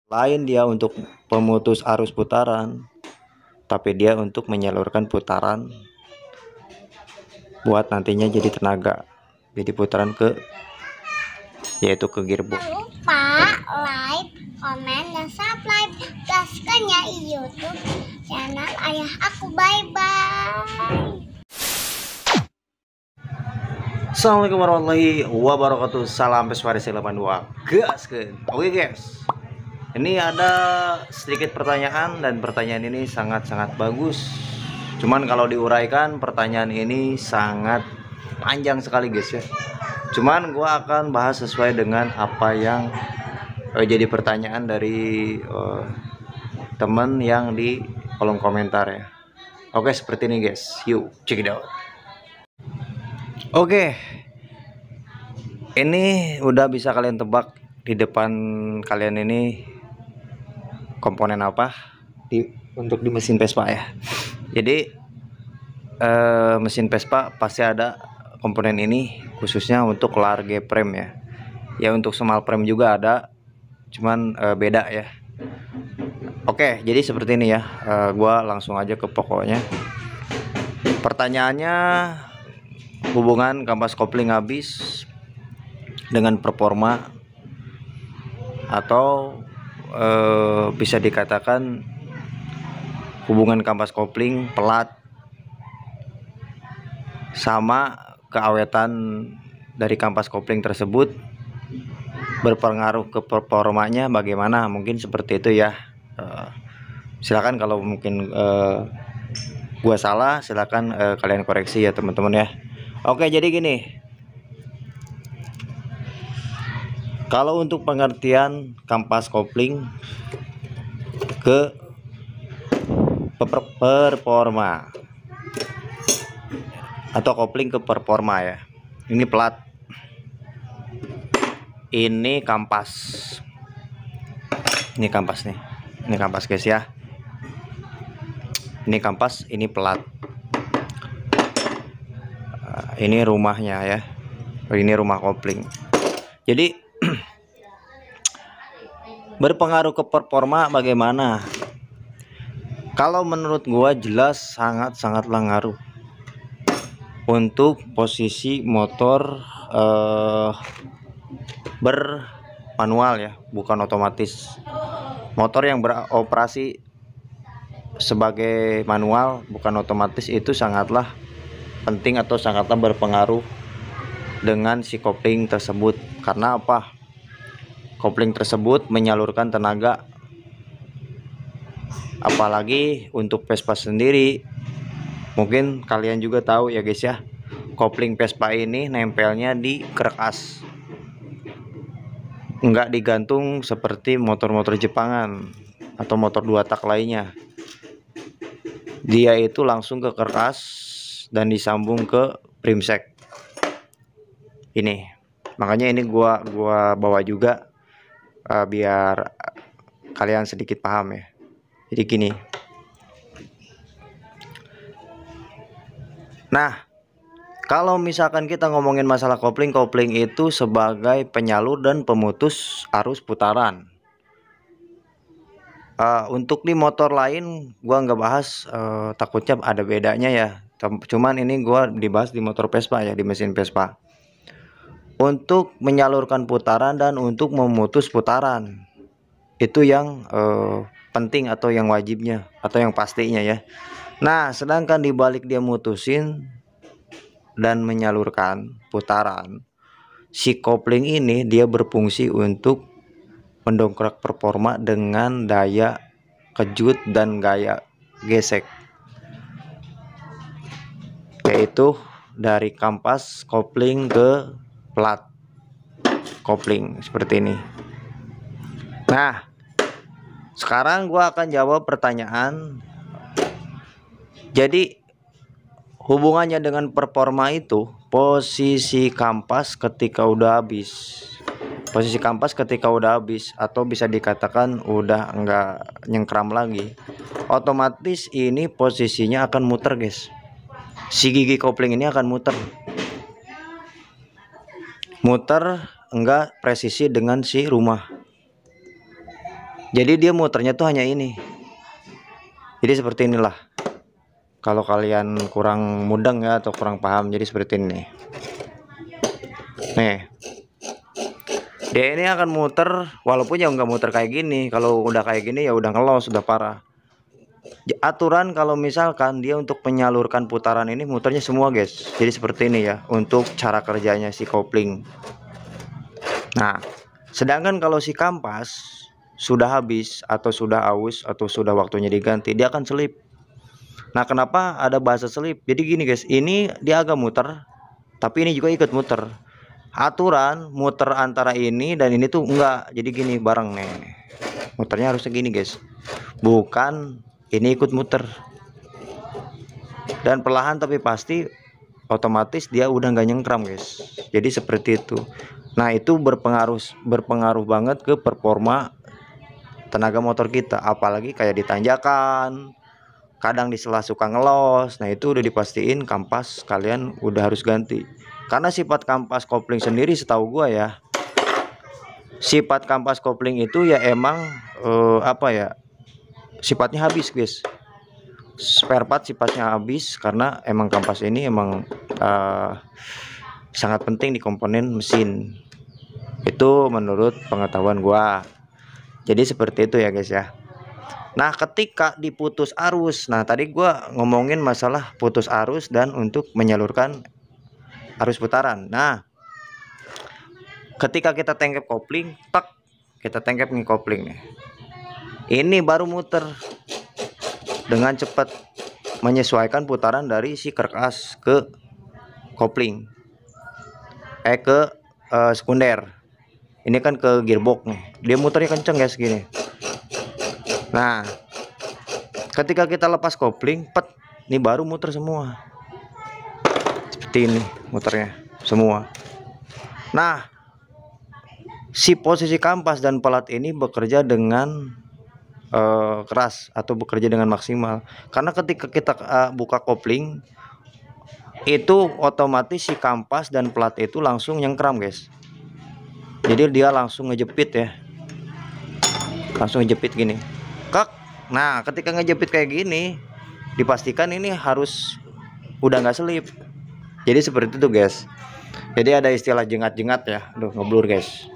Lain dia untuk pemutus arus putaran, tapi dia untuk menyalurkan putaran buat nantinya jadi tenaga, jadi putaran yaitu ke gearbox. Jangan lupa like, komen, dan subscribe gaskan ya YouTube channel ayah aku. Bye-bye. Assalamualaikum warahmatullahi wabarakatuh. Salam Pesparisi 82. Gaskan. Oke guys, ini ada sedikit pertanyaan, dan pertanyaan ini sangat-sangat bagus. Cuman kalau diuraikan, pertanyaan ini sangat panjang sekali guys ya. Cuman gua akan bahas sesuai dengan apa yang jadi pertanyaan dari temen yang di kolom komentar ya. Oke, seperti ini guys. Yuk check it out. Oke, ini udah bisa kalian tebak di depan kalian ini komponen apa untuk di mesin Vespa ya. Jadi mesin Vespa pasti ada komponen ini, khususnya untuk large frame ya. Ya untuk small frame juga ada, cuman beda ya. Oke, jadi seperti ini ya. Gua langsung aja ke pokoknya. Pertanyaannya, hubungan kampas kopling habis dengan performa, atau bisa dikatakan hubungan kampas kopling pelat sama keawetan dari kampas kopling tersebut berpengaruh ke performanya bagaimana. Mungkin seperti itu ya. Silakan kalau mungkin gua salah, silakan kalian koreksi ya teman-teman ya. Oke, jadi gini, kalau untuk pengertian kampas kopling ke performa atau kopling ke performa ya, ini pelat, ini kampas, ini kampas nih, ini kampas guys ya, ini kampas, ini pelat, ini rumahnya ya, ini rumah kopling. Jadi berpengaruh ke performa bagaimana? Kalau menurut gua jelas sangat-sangatlah ngaruh untuk posisi motor bermanual ya, bukan otomatis. Motor yang beroperasi sebagai manual bukan otomatis itu sangatlah penting atau sangatlah berpengaruh dengan si kopling tersebut. Karena apa? Kopling tersebut menyalurkan tenaga. Apalagi untuk Vespa sendiri, mungkin kalian juga tahu ya guys ya, kopling Vespa ini nempelnya di krek as, enggak digantung seperti motor-motor Jepangan atau motor 2 tak lainnya. Dia itu langsung ke krek as dan disambung ke primsek ini. Makanya ini gua bawa juga biar kalian sedikit paham ya. Jadi gini, nah kalau misalkan kita ngomongin masalah kopling itu sebagai penyalur dan pemutus arus putaran. Untuk di motor lain gua nggak bahas, takutnya ada bedanya ya. Cuman ini gua dibahas di motor Vespa ya, di mesin Vespa, untuk menyalurkan putaran dan untuk memutus putaran. Itu yang penting atau yang wajibnya atau yang pastinya ya. Nah, sedangkan dibalik dia mutusin dan menyalurkan putaran, si kopling ini dia berfungsi untuk mendongkrak performa dengan daya kejut dan gaya gesek, yaitu dari kampas kopling ke pelat kopling seperti ini. Nah, sekarang gua akan jawab pertanyaan. Jadi hubungannya dengan performa itu posisi kampas ketika udah habis. Posisi kampas ketika udah habis atau bisa dikatakan udah enggak nyengkram lagi, otomatis ini posisinya akan muter guys. Si gigi kopling ini akan muter enggak presisi dengan si rumah. Jadi dia muternya tuh hanya ini. Jadi seperti inilah. Kalau kalian kurang mudeng ya atau kurang paham, jadi seperti ini. Nih, dia ini akan muter, walaupun ya nggak muter kayak gini. Kalau udah kayak gini ya udah ngelos, udah parah. Aturan kalau misalkan dia untuk menyalurkan putaran ini muternya semua guys. Jadi seperti ini ya untuk cara kerjanya si kopling. Nah, sedangkan kalau si kampas sudah habis atau sudah aus atau sudah waktunya diganti, dia akan selip. Nah, kenapa ada bahasa selip? Jadi gini guys, ini dia agak muter, tapi ini juga ikut muter. Aturan muter antara ini dan ini tuh enggak. Jadi gini bareng nih. Muternya harus segini guys. Bukan ini ikut muter. Dan perlahan tapi pasti otomatis dia udah nggak nyengkram guys. Jadi seperti itu. Nah, itu berpengaruh banget ke performa tenaga motor kita, apalagi kayak di tanjakan, kadang di sela suka ngelos. Nah, itu udah dipastiin kampas kalian udah harus ganti. Karena sifat kampas kopling sendiri setahu gua ya, sifat kampas kopling itu ya emang apa ya, sifatnya habis guys. Spare part sifatnya habis karena emang kampas ini emang sangat penting di komponen mesin. Itu menurut pengetahuan gua. Jadi seperti itu ya guys ya. Nah, ketika diputus arus, nah tadi gua ngomongin masalah putus arus dan untuk menyalurkan arus putaran. Nah, ketika kita tengkep kopling, tak kita tengkep nih kopling nih. Ini baru muter dengan cepat menyesuaikan putaran dari si kerkas ke kopling. Ke sekunder. Ini kan ke gearbox nih. Dia muternya kenceng guys gini. Nah, ketika kita lepas kopling, pet, ini baru muter semua. Seperti ini muternya semua. Nah, si posisi kampas dan pelat ini bekerja dengan keras atau bekerja dengan maksimal. Karena ketika kita buka kopling, itu otomatis si kampas dan pelat itu langsung nyengkram guys. Jadi dia langsung ngejepit ya, langsung ngejepit gini, kak. Nah, ketika ngejepit kayak gini, dipastikan ini harus udah nggak selip. Jadi seperti itu guys. Jadi ada istilah jengat-jengat ya. Aduh, ngeblur guys.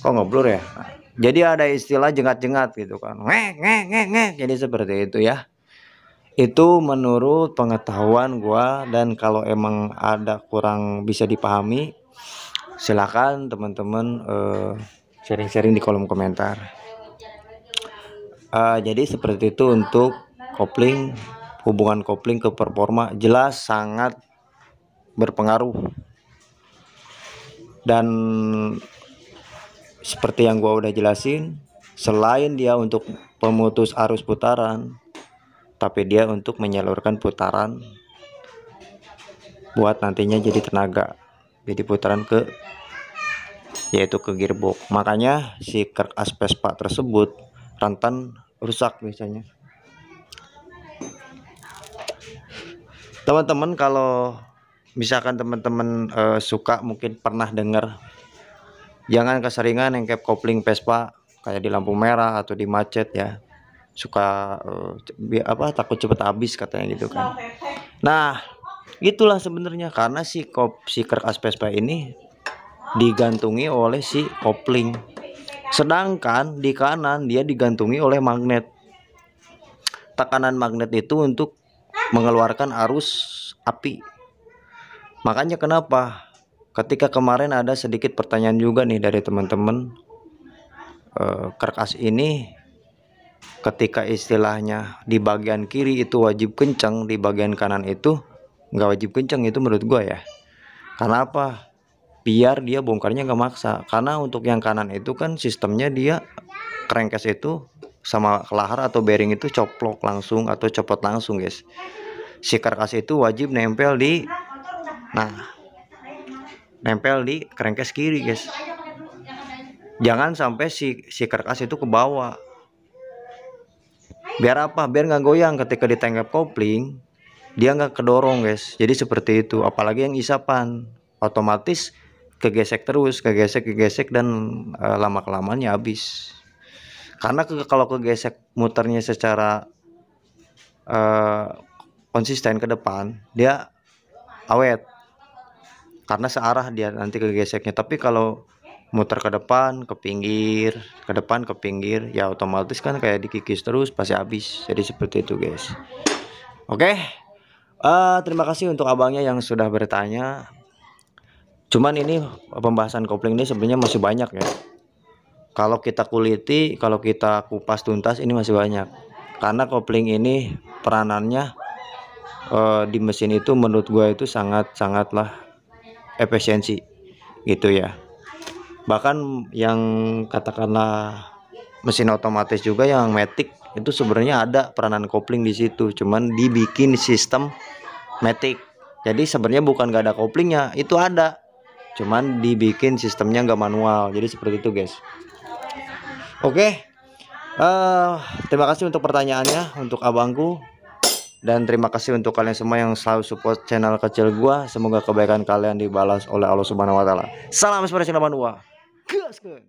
Kok ngeblur ya? Nah, jadi ada istilah jengat-jengat gitu kan. Ngek. Jadi seperti itu ya. Itu menurut pengetahuan gua, dan kalau emang ada kurang bisa dipahami, silakan teman-teman sharing-sharing di kolom komentar. Jadi seperti itu untuk kopling, hubungan kopling ke performa jelas sangat berpengaruh. Dan seperti yang gua udah jelasin, selain dia untuk pemutus arus putaran, tapi dia untuk menyalurkan putaran buat nantinya jadi tenaga, jadi putaran yaitu ke gearbox. Makanya si kerkas Vespa tersebut rentan rusak biasanya. Teman-teman, kalau misalkan teman-teman suka, mungkin pernah dengar, jangan keseringan nengkep kopling Vespa kayak di lampu merah atau di macet ya. Suka takut cepet habis katanya gitu kan. Nah, itulah sebenarnya karena si kerkas Vespa ini digantungi oleh si kopling, sedangkan di kanan dia digantungi oleh magnet. Tekanan magnet itu untuk mengeluarkan arus api. Makanya kenapa ketika kemarin ada sedikit pertanyaan juga nih dari teman-teman, kerkas ini ketika istilahnya di bagian kiri itu wajib kencang, di bagian kanan itu nggak wajib kencang. Itu menurut gua ya, karena apa? Biar dia bongkarnya nggak maksa. Karena untuk yang kanan itu kan sistemnya dia crankcase itu sama kelahar atau bearing itu coplok langsung atau copot langsung guys. Si kerkas itu wajib nempel di nempel di crankcase kiri guys. Jangan sampai si kerkas itu ke bawah. Biar apa? Biar nggak goyang ketika ditengkap kopling, dia nggak kedorong guys. Jadi seperti itu. Apalagi yang isapan, otomatis kegesek terus, kegesek dan lama kelamaan ya habis. Karena kalau kegesek muternya secara konsisten ke depan, dia awet. Karena searah dia nanti kegeseknya. Tapi kalau muter ke depan, ke pinggir, ke depan, ke pinggir, ya otomatis kan kayak dikikis terus pasti habis. Jadi seperti itu, guys. Oke. Terima kasih untuk abangnya yang sudah bertanya. Cuman ini pembahasan kopling ini sebenarnya masih banyak ya. Kalau kita kuliti, kalau kita kupas tuntas ini masih banyak. Karena kopling ini peranannya di mesin itu menurut gue itu sangatlah efisiensi gitu ya. Bahkan yang katakanlah mesin otomatis juga yang matic itu sebenarnya ada peranan kopling di situ, cuman dibikin sistem matic. Jadi sebenarnya bukan gak ada koplingnya, itu ada, cuman dibikin sistemnya nggak manual. Jadi seperti itu, guys. Oke, terima kasih untuk pertanyaannya untuk abangku, dan terima kasih untuk kalian semua yang selalu support channel kecil gua. Semoga kebaikan kalian dibalas oleh Allah Subhanahu wa taala. Salam inspirasi 82. Gaskeun.